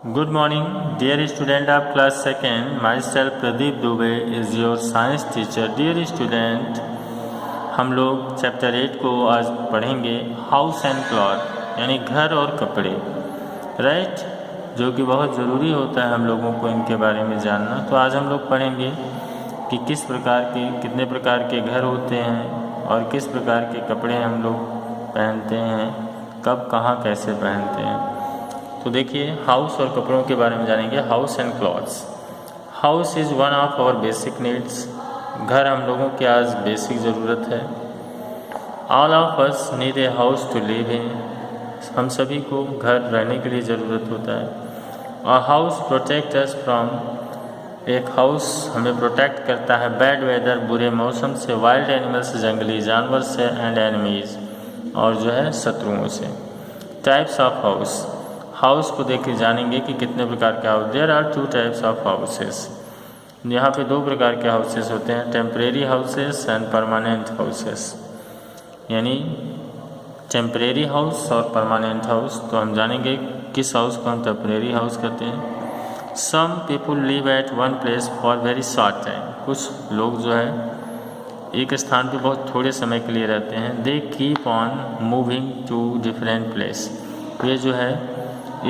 Good morning, dear student of class second. Myself Pradeep Dubey is your science teacher. Dear student, हम लोग chapter 8 को आज पढ़ेंगे house and cloth यानी घर और कपड़े, राइट, जो कि बहुत ज़रूरी होता है हम लोगों को इनके बारे में जानना। तो आज हम लोग पढ़ेंगे कि किस प्रकार के कितने प्रकार के घर होते हैं और किस प्रकार के कपड़े हम लोग पहनते हैं, कब कहाँ कैसे पहनते हैं। तो देखिए, हाउस और कपड़ों के बारे में जानेंगे। House and clothes. House is one of our basic needs. घर हम लोगों की आज बेसिक ज़रूरत है। All of us need a house to live in. हम सभी को घर रहने के लिए ज़रूरत होता है। और हाउस प्रोटेक्ट अस फ्रॉम। एक हाउस हमें प्रोटेक्ट करता है बैड वेदर, बुरे मौसम से, वाइल्ड एनिमल्स, जंगली जानवर से, एंड एनिमीज़, और जो है शत्रुओं से। Types of house. हाउस को देख के जानेंगे कि कितने प्रकार के house. There are two types of houses. यहाँ पे दो प्रकार के हाउसेस होते हैं, temporary houses and permanent houses. यानी टेम्परेरी हाउस और परमानेंट हाउस। तो हम जानेंगे किस हाउस को हम टेम्परेरी हाउस कहते हैं। Some people live at one place for very short time. कुछ लोग जो है एक स्थान पे बहुत थोड़े समय के लिए रहते हैं। They keep on moving to different place. ये जो है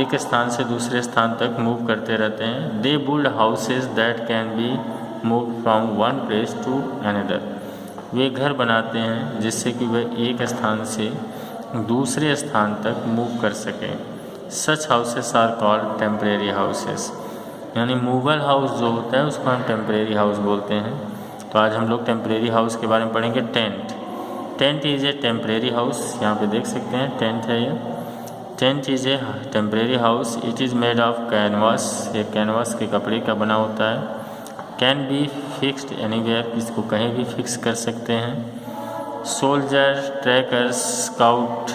एक स्थान से दूसरे स्थान तक मूव करते रहते हैं। They build houses that can be move from one place to another. वे घर बनाते हैं जिससे कि वे एक स्थान से दूसरे स्थान तक मूव कर सकें। Such houses are called temporary houses. यानी मूवल हाउस जो होता है उसको हम टेम्परेरी हाउस बोलते हैं। तो आज हम लोग टेम्परेरी हाउस के बारे में पढ़ेंगे। Tent. Tent is a temporary house. यहाँ पे देख सकते हैं टेंट है ये। Tent is a temporary house. It is made of canvas. ये कैनवास के कपड़े का बना होता है। Can be fixed anywhere. इसको कहीं भी फिक्स कर सकते हैं। Soldier, trackers, scout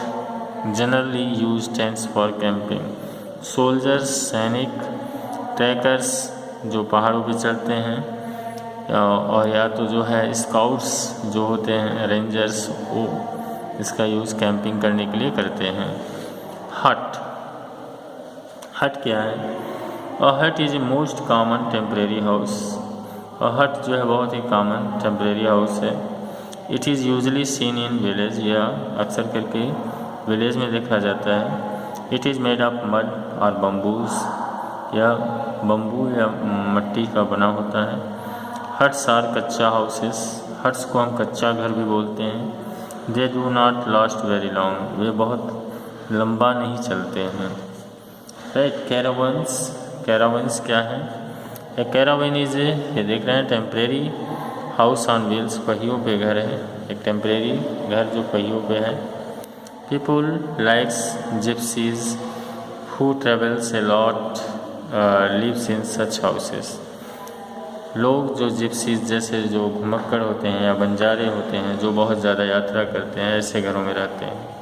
generally use tents for camping. Soldiers सैनिक, ट्रैकर्स जो पहाड़ों पे चढ़ते हैं, और या तो जो है स्काउट्स जो होते हैं, रेंजर्स, वो इसका यूज़ कैंपिंग करने के लिए करते हैं। हट। हट क्या है? A hut is a most common temporary house. A hut जो है बहुत ही कॉमन टेम्परेरी हाउस है। It is usually seen in village. या अक्सर करके विलेज में देखा जाता है। It is made of mud और बम्बूज। या बम्बू या मट्टी का बना होता है। Huts are kachcha houses. Huts को हम कच्चा घर भी बोलते हैं। They do not last very long. वे बहुत लंबा नहीं चलते हैं, राइट। कैरावंस। कैरावंस क्या है? ए कैरावन इज ये देख रहे हैं टेम्परेरी हाउस ऑन व्हील्स। पहियों पे घर है, एक टेम्परेरी घर जो पहियों पे है। People likes gypsies who travels a lot lives in such houses. लोग जो जिप्सीज जैसे जो घुमक्कड़ होते हैं या बंजारे होते हैं जो बहुत ज़्यादा यात्रा करते हैं, ऐसे घरों में रहते हैं।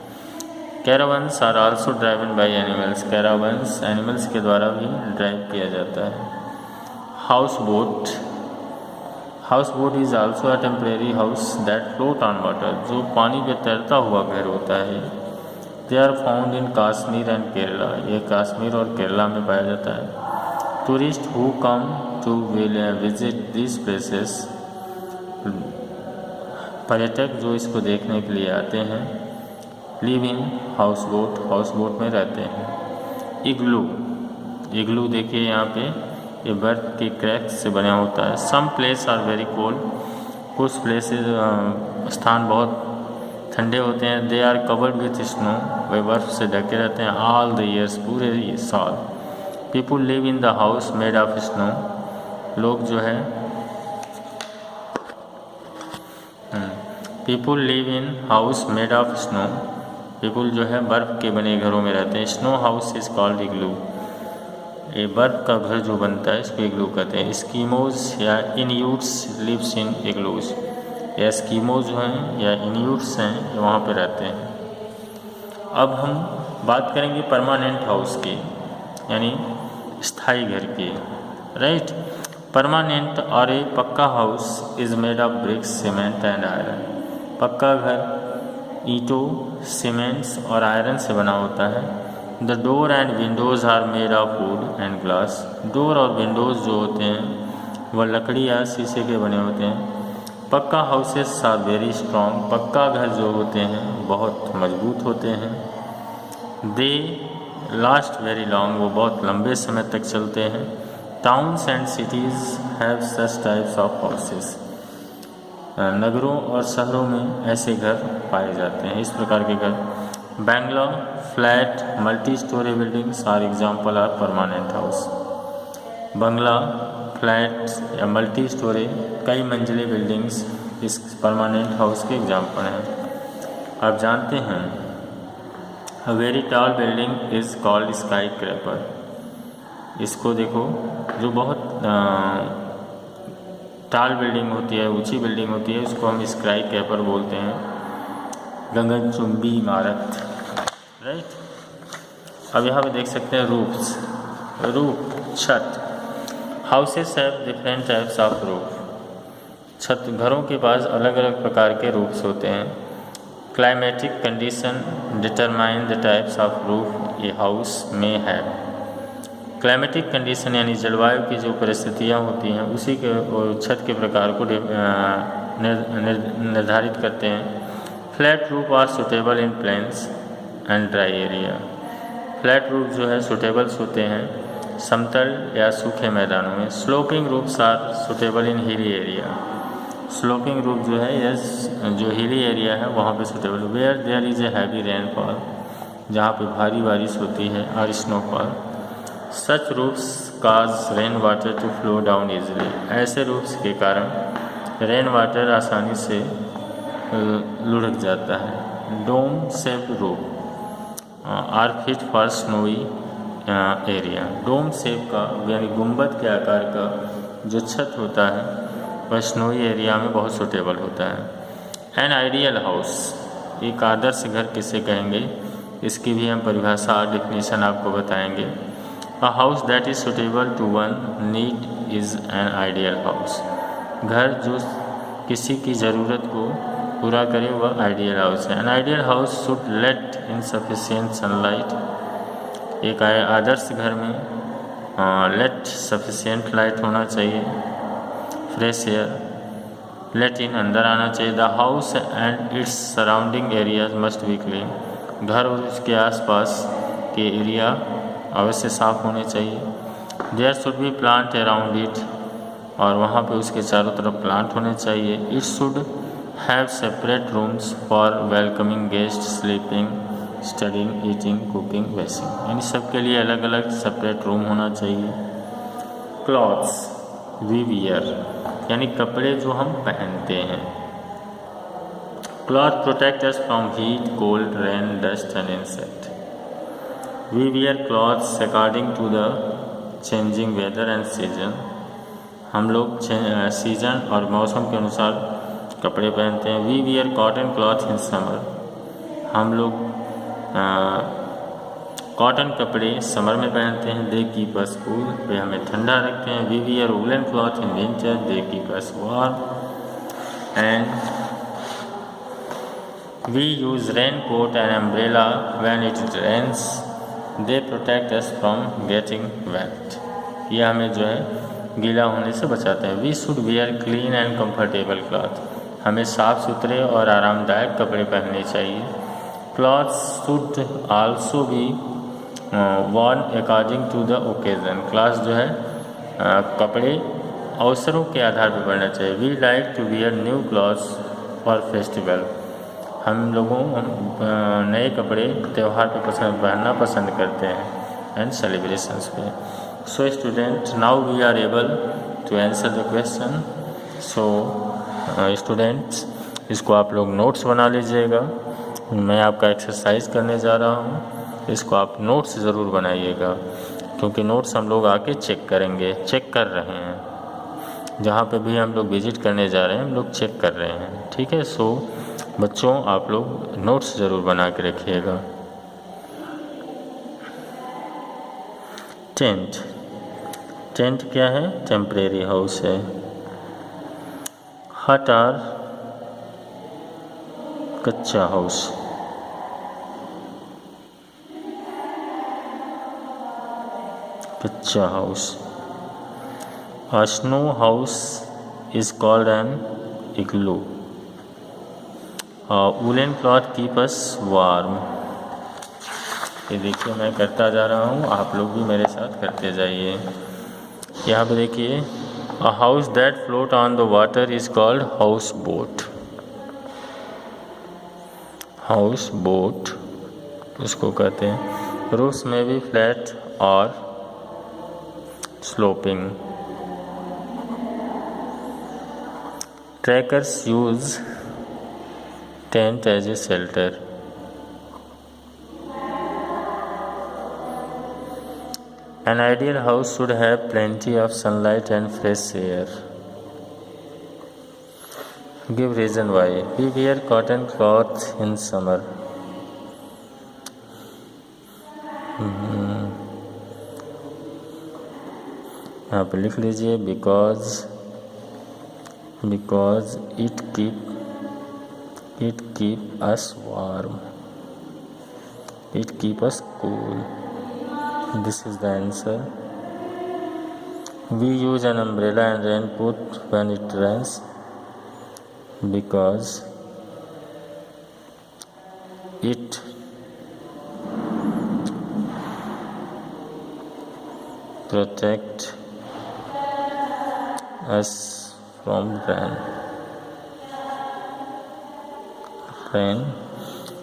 Caravans are also driven by animals. Caravans animals के द्वारा भी ड्राइव किया जाता है। Houseboat. Houseboat is also a temporary house that float on water. जो पानी पे तैरता हुआ घर होता है। They are found in Kashmir and Kerala. ये कश्मीर और केरला में पाया जाता है। Tourist who come to visit this places. पर्यटक जो इसको देखने के लिए आते हैं, live in house boat. House boat में रहते हैं। इग्लू। इग्लू देखिए यहाँ पे, ये बर्फ के क्रैक्स से बना होता है। Some place are very cold. कुछ प्लेसेस स्थान बहुत ठंडे होते हैं। They are covered with snow. वे बर्फ से ढके रहते हैं ऑल द ईयर्स, पूरे साल। People live in the house made of snow. लोग जो है people live in house made of snow. People जो है बर्फ़ के बने घरों में रहते हैं। स्नो हाउस इज़ कॉल्ड इग्लू। ये बर्फ़ का घर जो बनता है इसको इग्लू कहते हैं। स्कीमोज या इन्यूट्स लिव्स इन इग्लूज। या स्कीमोज जो हैं या इन्यूट्स हैं ये वहाँ पे रहते हैं। अब हम बात करेंगे परमानेंट हाउस की, यानी स्थायी घर की, राइट। परमानेंट और ए पक्का house is made of bricks, cement and iron. पक्का घर ईंटों, सीमेंट्स और आयरन से बना होता है। The door and windows are made of wood and glass. Door और विंडोज़ जो होते हैं वह लकड़ी या शीशे के बने होते हैं। पक्का हाउसेस आर वेरी स्ट्रॉन्ग। पक्का घर जो होते हैं बहुत मजबूत होते हैं। दे लास्ट वेरी लॉन्ग, वो बहुत लंबे समय तक चलते हैं। Towns and cities have such types of houses. नगरों और शहरों में ऐसे घर पाए जाते हैं, इस प्रकार के घर। Bungalow flat multi storey buildings are example of permanent house. बंगला फ्लैट या मल्टी स्टोरी कई मंजिले बिल्डिंग्स इस परमानेंट हाउस के एग्जाम्पल हैं। आप जानते हैं a very tall building is called skyscraper. इसको देखो, जो बहुत टाल बिल्डिंग होती है, ऊंची बिल्डिंग होती है, उसको हम स्काई क्रैपर बोलते हैं, गगनचुंबी इमारत, राइट। अब यहाँ पे देख सकते हैं रूफ्स, रूफ छत। Houses have different types of roof. छत घरों के पास अलग अलग प्रकार के रूफ्स होते हैं। Climatic condition determine the types of roof a house में हैव। क्लाइमेटिक कंडीशन यानी जलवायु की जो परिस्थितियाँ होती हैं उसी के छत के प्रकार को निर्धारित करते हैं। Flat roof are suitable in plains and dry area. Flat roof जो है सुटेबल्स होते हैं समतल या सूखे मैदानों में। Sloping roofs are suitable in hilly area. Sloping roof जो है यस जो हिली एरिया है वहाँ पे suitable. Where there is a heavy rainfall, जहाँ पे भारी बारिश होती है, और snowfall. Such roofs cause rain water to flow down easily. ऐसे रूफ्स के कारण रेन वाटर आसानी से लुढ़क जाता है। Dome shape roof are fit for snowy area. Dome shape का यानी गुंबद के आकार का जो छत होता है वह स्नोई एरिया में बहुत सूटेबल होता है। एन आइडियल हाउस, एक आदर्श घर किसे कहेंगे, इसकी भी हम परिभाषा और डिफिनीशन आपको बताएंगे। A house that is suitable to one need is an ideal house. घर जो किसी की ज़रूरत को पूरा करे वह आइडियल हाउस है। An ideal house should let insufficient sunlight. एक आदर्श घर में लेट सफिशिएंट लाइट होना चाहिए, फ्रेश एयर, लेट इन अंदर आना चाहिए। The house and its surrounding areas must be clean. घर और उसके आसपास के एरिया अवश्य साफ होने चाहिए। There should be plant around it, और वहाँ पे उसके चारों तरफ प्लांट होने चाहिए। It should have separate rooms for welcoming guest, sleeping, studying, eating, cooking, washing. इन सब के लिए अलग अलग सेपरेट रूम होना चाहिए। क्लॉथ्स वी वियर यानी कपड़े जो हम पहनते हैं। Cloth protect us from heat, cold, rain, dust and insect. We wear clothes according to the changing weather and season. हम लोग सीजन और मौसम के अनुसार कपड़े पहनते हैं। We wear cotton cloth in summer. हम लोग कॉटन कपड़े समर में पहनते हैं। दे कीप अस कूल, वे हमें ठंडा रखते हैं। We wear woollen cloth in winter, they keep us warm. And we use raincoat and umbrella when it rains, they protect us from getting wet. ये हमें जो है गीला होने से बचाते हैं। We should wear clean and comfortable cloth. हमें साफ़ सुथरे और आरामदायक कपड़े पहनने चाहिए। Clothes should also be worn according to the occasion. Cloth जो है कपड़े अवसरों के आधार पर पहनना चाहिए। We like to wear new clothes for festival. हम लोगों नए कपड़े त्यौहार पे पहनना पसंद करते हैं एंड सेलिब्रेशंस पे। So student, now we are able to answer the question. So students, इसको आप लोग नोट्स बना लीजिएगा। मैं आपका एक्सरसाइज करने जा रहा हूँ, इसको आप नोट्स ज़रूर बनाइएगा, क्योंकि नोट्स हम लोग आके चेक करेंगे, चेक कर रहे हैं। जहाँ पे भी हम लोग विजिट करने जा रहे हैं हम लोग चेक कर रहे हैं, ठीक है। सो बच्चों, आप लोग नोट्स ज़रूर बना के रखिएगा। टेंट, टेंट क्या है? टेम्परेरी हाउस है। हट और कच्चा हाउस। कच्चा house. A snow house is called an igloo. A woolen cloth keeps us warm. ये देखिए मैं करता जा रहा हूँ, आप लोग भी मेरे साथ करते जाइए. यहाँ पे देखिए, A house that float on the water is called houseboat. Houseboat इसको कहते हैं. Roofs may be flat or sloping. Trekkers use tent as a shelter. An ideal house should have plenty of sunlight and fresh air. Give reason why. We wear cotton cloth in summer. यहाँ पे लिख लीजिए because it keep us warm. It keep us cool. This is the answer. We use an umbrella and raincoat when it rains because it protect us from rain.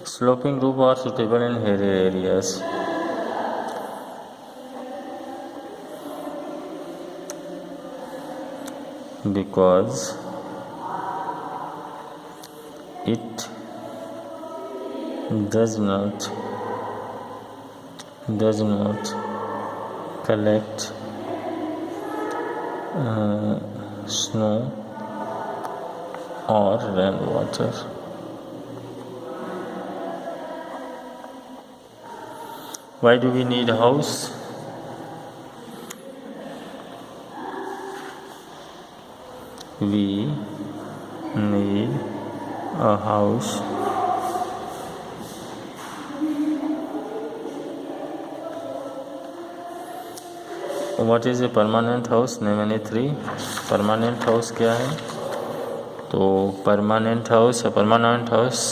Sloping roofs are suitable in hilly areas. Because it does not collect snow or rainwater. Why do we need a house? We need a house What is a permanent house? Name any three. Permanent house क्या है? तो permanent house या permanent house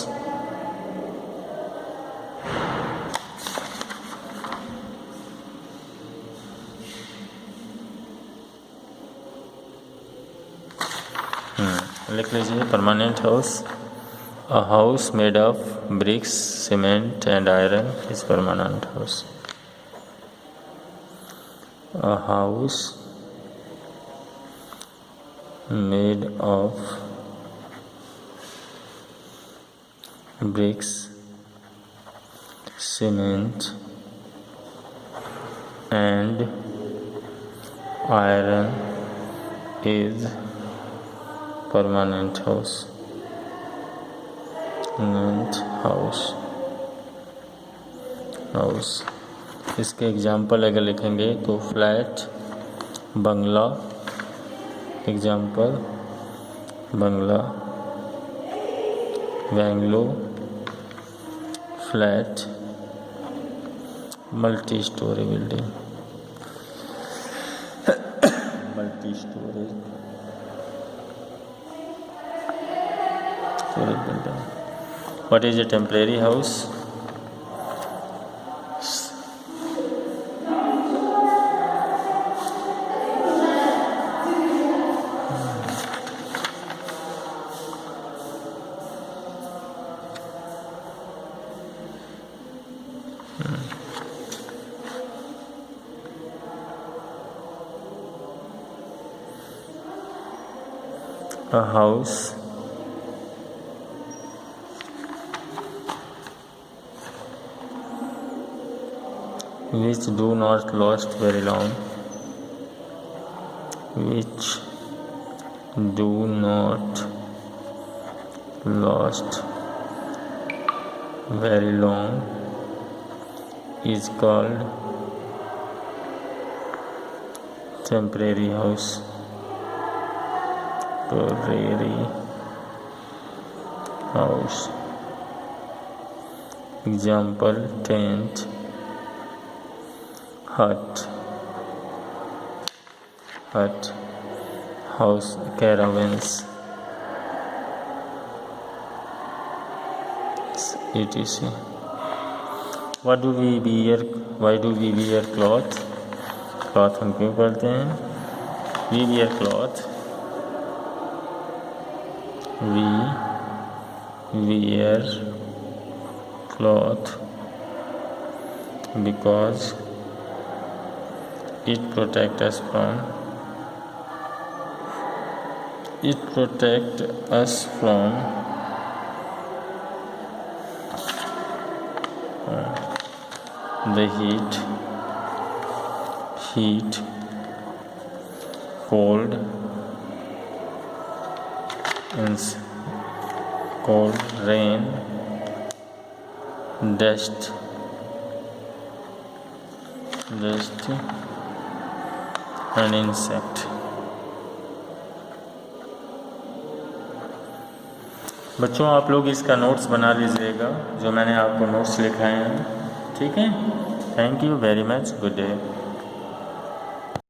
लिख लीजिए. Permanent house, a house made of bricks, cement and iron is permanent house. A house made ऑफ bricks, cement and iron is permanent house. House इसके example अगर लिखेंगे तो फ्लैट, बंगला, एग्जाम्पल बंगला, bungalow, flat, multi storey building, multi storey building. What is a temporary house? A house which do not last very long, which do not last very long is called temporary house. Temporary house. Example: tent, hut, hut, house, caravans, etc. What do we wear? Why do we wear cloth? Cloth हम क्यों पहनते हैं? We wear cloth. We wear cloth because it protect us from the heat, cold, rain, dust and insect. बच्चों आप लोग इसका notes बना लीजिएगा जो मैंने आपको नोट्स लिखाए हैं, ठीक है? Thank you very much, good day.